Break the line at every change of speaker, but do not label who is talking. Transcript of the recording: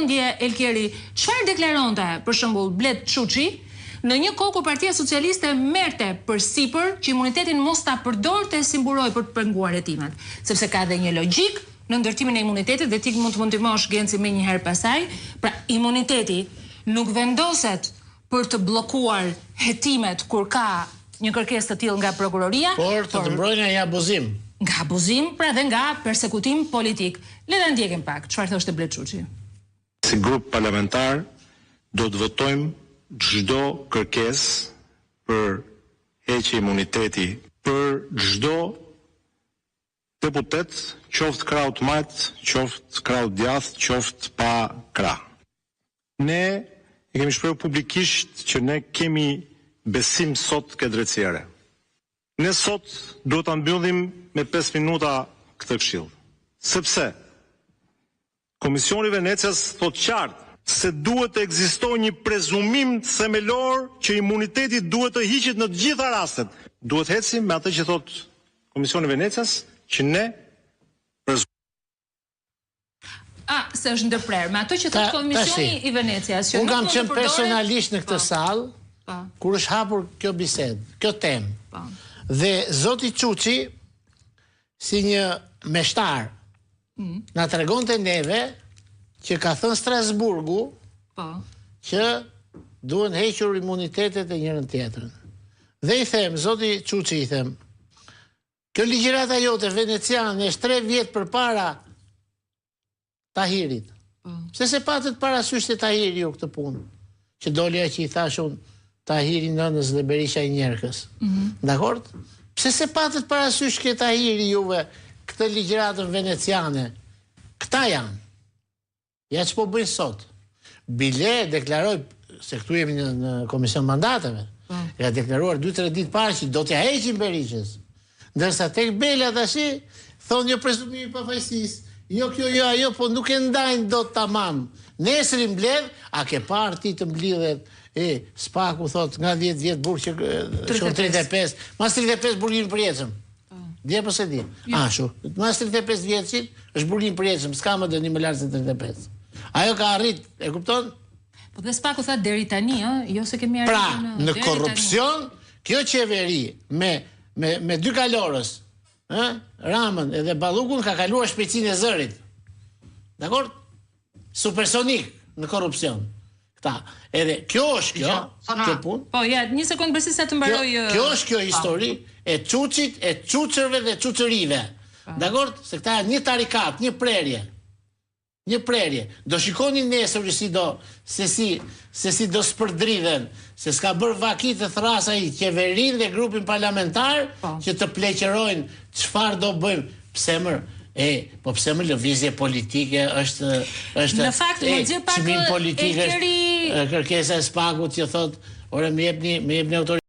Elkeri, çfarë deklaronte për shembull Blet Çuçi në një kohë kur Partia Socialiste merrte përsipër që imunitetin mos ta përdorte si mburoj për të penguar hetimet, sepse ka edhe një logjik në ndërtimin e imunitetit dhe ti mund të ndihmosh Genci më një herë pasaj. Pra imuniteti nuk vendoset për të bllokuar hetimet kur ka një kërkesë të tillë nga prokuroria,
por të mbrojnë nga abuzim.
Nga abuzim, pra dhe nga persekutim politik. Le ta ndjekim pak çfarë thoshte Blet Çuçi.
Si grup parlamentar do të votojmë çdo kërkesë për heqje imuniteti për çdo deputet, qoftë krah të majt, qoftë krah të djathtë, qoftë pa krah. Ne e kemi shprehur publikisht që ne kemi besim sot ke drejtësire. Ne sot duhet ta mbyllim me 5 minuta këtë këshill. Sepse Komisioni i Venecias thot qartë se duhet të ekzistojë një prezumim themelor që imuniteti duhet të hiqet në të gjitha rastet. Duhet ecim me atë që thot Komisioni i Venecias që ne
se është ndërprer, me ato që thot Komisioni i Venecias që
unë kam qenë personalisht në këtë sallë kur është hapur kjo bisedë, kjo temë. Dhe zoti Çuçi si një meshtar na tregonte neve që ka thënë Strasburgu që duhen hequr imunitetet e njërën tjetrën. Dhe i them, zoti Çuçi i them, kjo ligjërata jote veneciane është 3 vjet përpara Tahirit. Pse se patët parasysh se Tahiri ju këtë punë, që dolja që i thashun Tahiri nënës dhe Berisha i njerëkës. Dakord? Pse se patët parasysh ke Tahiri juve këtë ligjëratën veneciane? Këta janë. Ja që po bëjnë sot. Bile deklaroj, se këtu jemi në Komision Mandateve, ka deklaruar 2-3 ditë parë që do t'ja heqin Berishës. Ndërsa tek Bela tashi thonë një presumim i pafajësisë. Jo kjo, jo ajo, po nuk e ndajnë do të tamam. Nesër i mbledh, a ke parë ti të mblidhet, Spaku thot nga 10 vjetë burë që shkon 35, mas 35 burgin për jetëm. Dje po se di. Ashu, mas 35 vjetë është burgin për jetëm, s'ka më dëni më lartë se 35. Ajo ka arrit, e kupton?
Po dhe Spaku tha deri tani, jo se kemi arrit.
Pra, në korrupsion, kjo qeveri me 2 kalorës, Ramën edhe Ballukun ka kaluar shpejtësinë e zërit. Dakor? Supersonik në korrupsion. Këta. Edhe kjo është kjo punë.
Po, ja, një sekundë besi sa të mbaroj.
Kjo është kjo histori e Çuçit, e Çuçërve dhe Çuçërive. Dakor? Se këta janë një tarikat, një prerje. Një prerje. Do shikoni nesër se si do spërdridhen, se s'ka bërë vaki të thrasa i qeverin dhe grupin parlamentar që të pleqërojnë çfarë do bëjmë. Pse mërë? Po pse më lëvizje politike është
në fakt më gjë pak
politike, kërkesa e Spakut që thot, ore më jepni autoritet.